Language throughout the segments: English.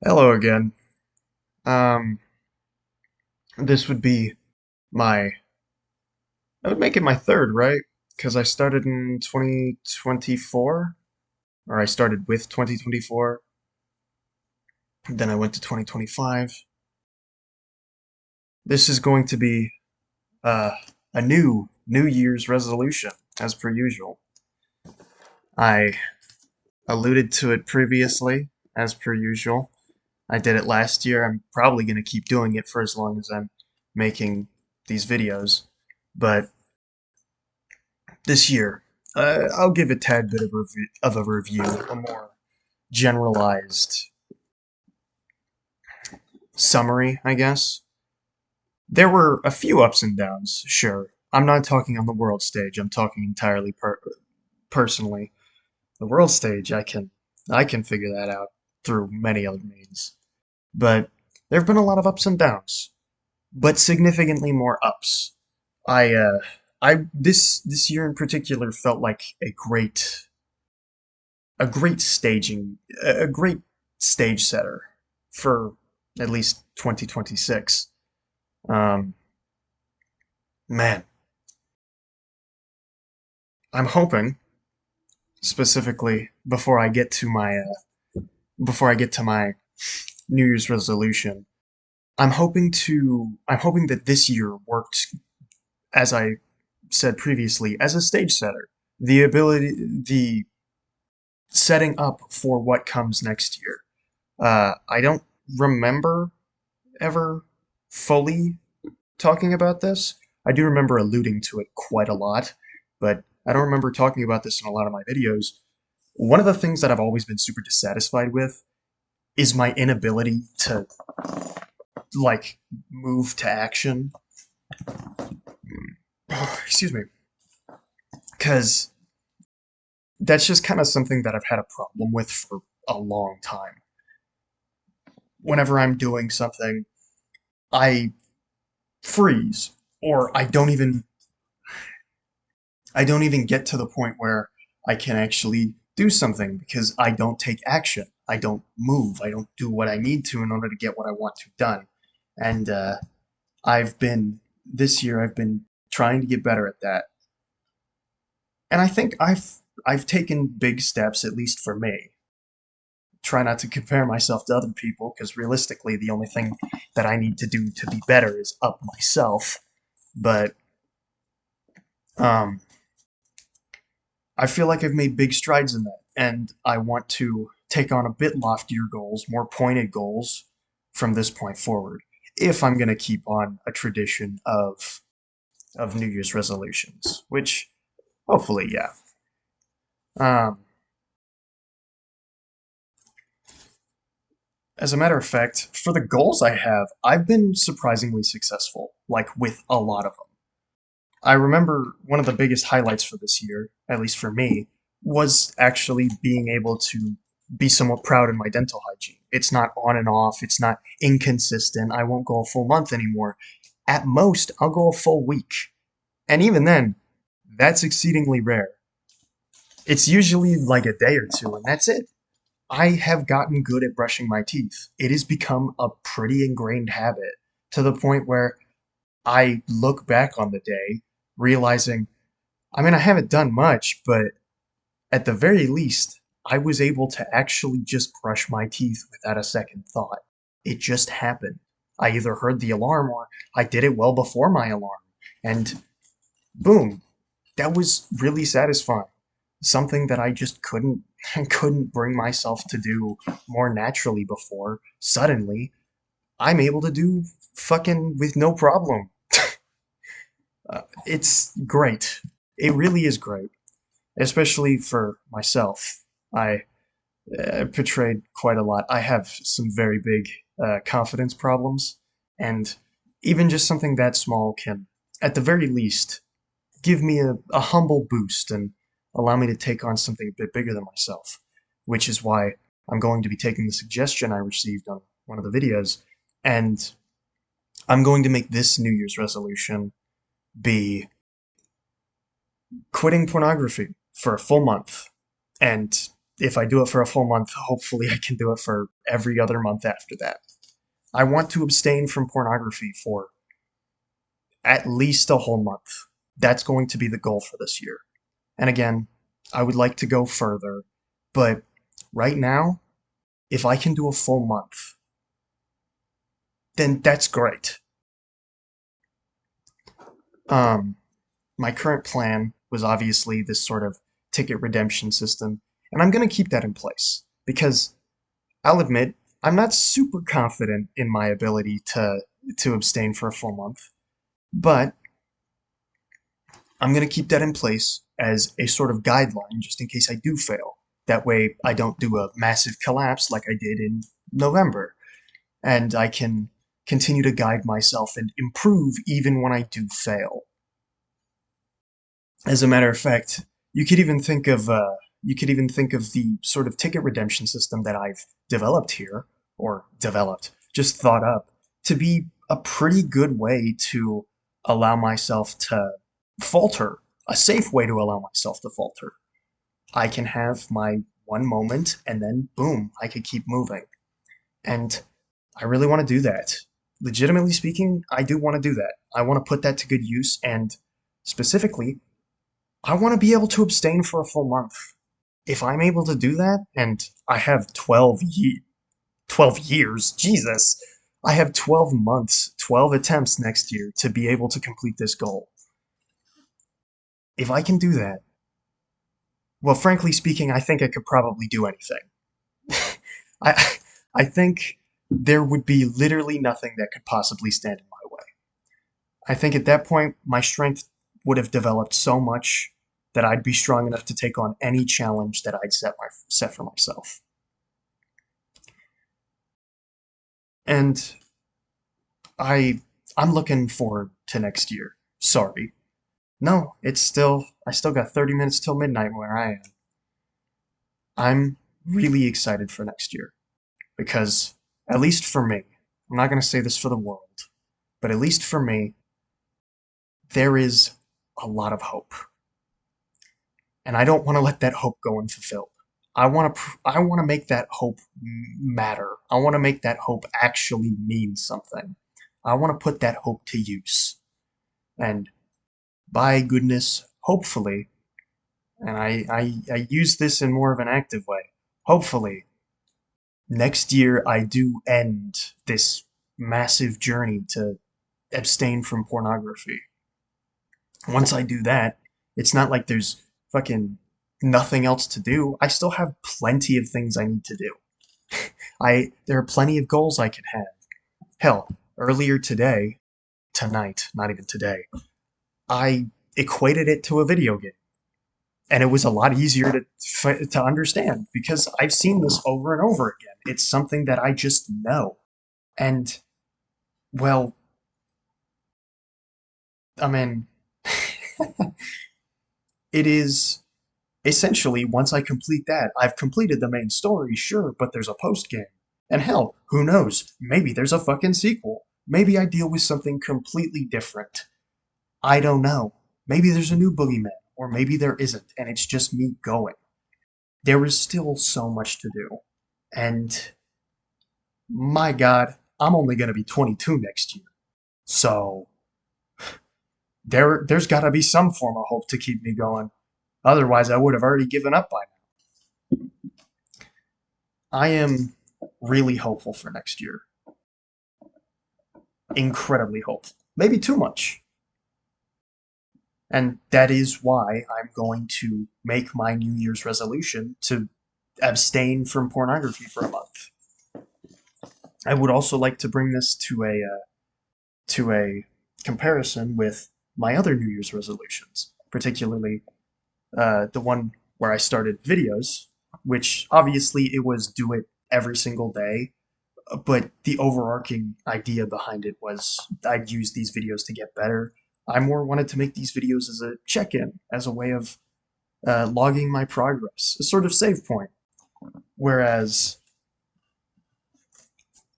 Hello again. Um, this would be my, I would make it my third, right? Because I started in 2024, or I started with 2024, then I went to 2025. This is going to be uh, a New Year's resolution, as per usual. I alluded to it previously, as per usual. I did it last year. I'm probably going to keep doing it for as long as I'm making these videos. But this year, I'll give a tad bit of a review, a more generalized summary, I guess. There were a few ups and downs, sure. I'm not talking on the world stage. I'm talking entirely personally. The world stage, I can figure that out through many other means. But there have been a lot of ups and downs, but significantly more ups. I uh, this year in particular felt like a great stage setter for at least 2026. Um, man, I'm hoping specifically before I get to my New Year's resolution. I'm hoping that this year worked as I said previously as a stage setter. The setting up for what comes next year. I don't remember ever fully talking about this. I do remember alluding to it quite a lot, but I don't remember talking about this in a lot of my videos. One of the things that I've always been super dissatisfied with is my inability to, like, move to action. Excuse me. Because that's just kind of something that I've had a problem with for a long time. Whenever I'm doing something, I freeze, or I don't even get to the point where I can actually do something because I don't take action. I don't move. I don't do what I need to in order to get what I want to done. And I've been this year I've been trying to get better at that. And I think I've taken big steps, at least for me. Try not to compare myself to other people because realistically the only thing that I need to do to be better is up myself. But um I feel like I've made big strides in that, and I want to take on a bit loftier goals, more pointed goals from this point forward, if I'm going to keep on a tradition of New Year's resolutions, which hopefully, yeah. Um, as a matter of fact, for the goals I have, I've been surprisingly successful, like with a lot of them. I remember one of the biggest highlights for this year, at least for me, was actually being able to be somewhat proud in my dental hygiene. It's not on and off, it's not inconsistent. I won't go a full month anymore. At most, I'll go a full week. And even then, that's exceedingly rare. It's usually like a day or two, and that's it. I have gotten good at brushing my teeth. It has become a pretty ingrained habit to the point where I look back on the day realizing, I mean, I haven't done much, but at the very least, I was able to actually just brush my teeth without a second thought. It just happened. I either heard the alarm or I did it well before my alarm. And boom, that was really satisfying. Something that I just couldn't bring myself to do more naturally before. Suddenly, I'm able to do fucking with no problem. It's great. It really is great, especially for myself. I portrayed quite a lot. I have some very big confidence problems, and even just something that small can, at the very least, give me a humble boost and allow me to take on something a bit bigger than myself, which is why I'm going to be taking the suggestion I received on one of the videos, and I'm going to make this New Year's resolution be quitting pornography for a full month. And if I do it for a full month, hopefully I can do it for every other month after that. I want to abstain from pornography for at least a whole month. That's going to be the goal for this year. And again, I would like to go further, but right now, if I can do a full month, then that's great. Um, my current plan was obviously this sort of ticket redemption system, and I'm going to keep that in place because I'll admit I'm not super confident in my ability to abstain for a full month, but I'm going to keep that in place as a sort of guideline just in case I do fail. That way I don't do a massive collapse like I did in November, and I can continue to guide myself and improve even when I do fail. As a matter of fact, you could even think of the sort of ticket redemption system that I've developed here, or developed, just thought up, to be a pretty good way to allow myself to falter, a safe way to allow myself to falter. I can have my one moment and then boom, I could keep moving. And I really want to do that. Legitimately speaking, I do want to do that. I want to put that to good use, and specifically, I want to be able to abstain for a full month. If I'm able to do that, and I have 12 years, Jesus, I have 12 months, 12 attempts next year to be able to complete this goal. If I can do that, well, frankly speaking, I think I could probably do anything. I, I think there would be literally nothing that could possibly stand in my way. I think at that point, my strength would have developed so much that I'd be strong enough to take on any challenge that I'd set for myself. And I I'm looking forward to next year. Sorry. No, I still got 30 minutes till midnight where I am. I'm really excited for next year because at least for me, I'm not going to say this for the world, but at least for me, there is a lot of hope. And I don't want to let that hope go unfulfilled. I want to make that hope matter. I want to make that hope actually mean something. I want to put that hope to use. And by goodness, hopefully, and I use this in more of an active way, hopefully, next year I do end this massive journey to abstain from pornography. Once I do that, it's not like there's fucking nothing else to do. I still have plenty of things I need to do. I There are plenty of goals I can have. Hell, earlier today, tonight, not even today, I equated it to a video game. And it was a lot easier to understand because I've seen this over and over again. It's something that I just know. And well, I mean, it is essentially once I complete that, I've completed the main story, sure, but there's a post game. And hell, who knows? Maybe there's a fucking sequel. Maybe I deal with something completely different. I don't know. Maybe there's a new boogeyman, or maybe there isn't, and it's just me going. There is still so much to do. And my god, I'm only going to be 22 next year. So there's got to be some form of hope to keep me going. Otherwise, I would have already given up by now. I am really hopeful for next year. Incredibly hopeful. Maybe too much. And that is why I'm going to make my New Year's resolution to abstain from pornography for a month. I would also like to bring this to a comparison with my other New Year's resolutions, particularly the one where I started videos, which obviously it was do it every single day, but the overarching idea behind it was I'd use these videos to get better. I more wanted to make these videos as a check-in, as a way of logging my progress, a sort of save point. Whereas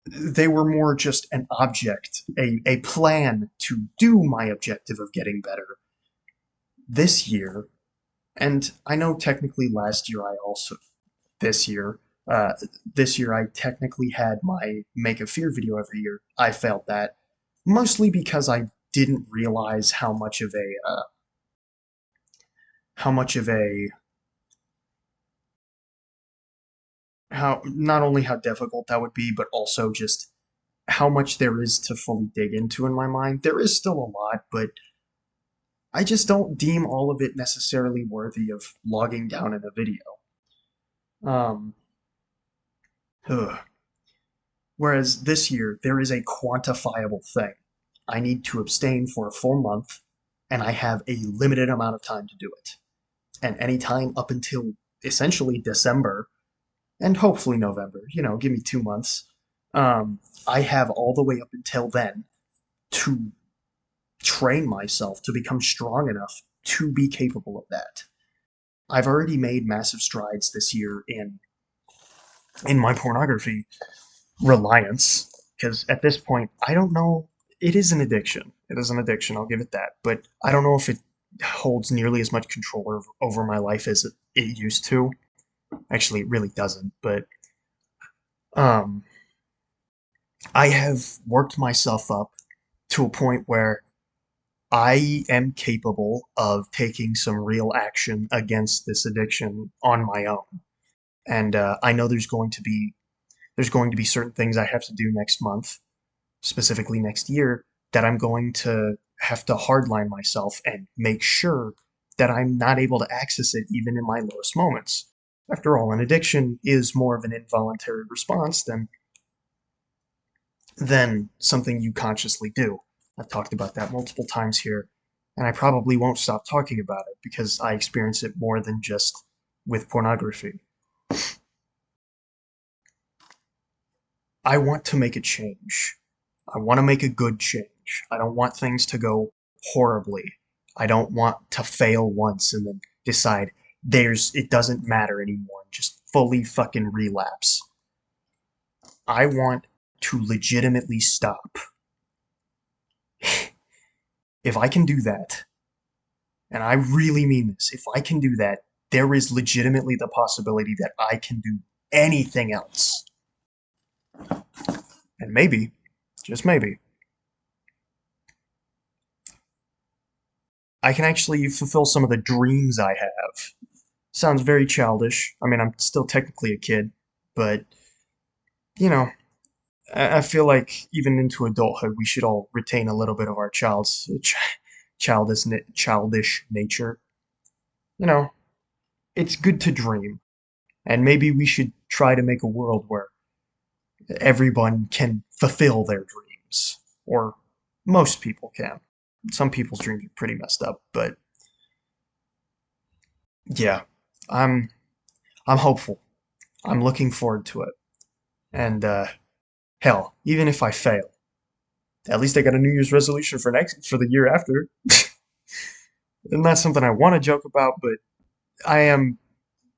they were more just an object, a plan to do my objective of getting better this year. And I know technically last year I also this year. Uh, this year, I technically had my Make a Fear video every year. I failed that, mostly because I didn't realize how much of a how not only how difficult that would be, but also just how much there is to fully dig into in my mind. There is still a lot, but I just don't deem all of it necessarily worthy of logging down in a video. Um, ugh. Whereas this year, there is a quantifiable thing. I need to abstain for a full month, and I have a limited amount of time to do it. And any time up until essentially December, and hopefully November, give me 2 months. I have all the way up until then to train myself to become strong enough to be capable of that. I've already made massive strides this year in my pornography reliance because at this point I don't know. It is an addiction. It is an addiction. I'll give it that. But I don't know if it holds nearly as much control over my life as it used to. Actually, it really doesn't. But um, I have worked myself up to a point where I am capable of taking some real action against this addiction on my own. And I know there's going to be certain things I have to do next month, specifically next year, that I'm going to have to hardline myself and make sure that I'm not able to access it even in my lowest moments. After all, an addiction is more of an involuntary response than something you consciously do. I've talked about that multiple times here, and I probably won't stop talking about it because I experience it more than just with pornography. I want to make a change. I want to make a good change. I don't want things to go horribly. I don't want to fail once and then decide it doesn't matter anymore and just fully fucking relapse. I want to legitimately stop. If I can do that, and I really mean this, if I can do that, there is legitimately the possibility that I can do anything else. And maybe, just maybe, I can actually fulfill some of the dreams I have. Sounds very childish. I mean, I'm still technically a kid, but, you know, I feel like even into adulthood, we should all retain a little bit of our childish nature. You know, it's good to dream, and maybe we should try to make a world where everyone can fulfill their dreams, or most people can. Some people's dreams are pretty messed up, but yeah, I'm I'm hopeful. I'm looking forward to it, and hell, even if I fail, at least I got a New Year's resolution for the year after. And that's something I want to joke about, but I am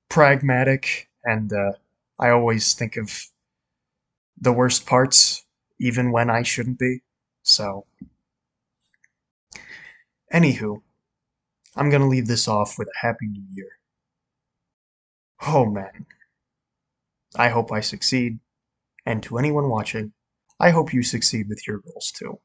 pragmatic, and I always think of the worst parts, even when I shouldn't be. So, anywho, I'm gonna leave this off with a Happy New Year. Oh man, I hope I succeed, and to anyone watching, I hope you succeed with your goals too.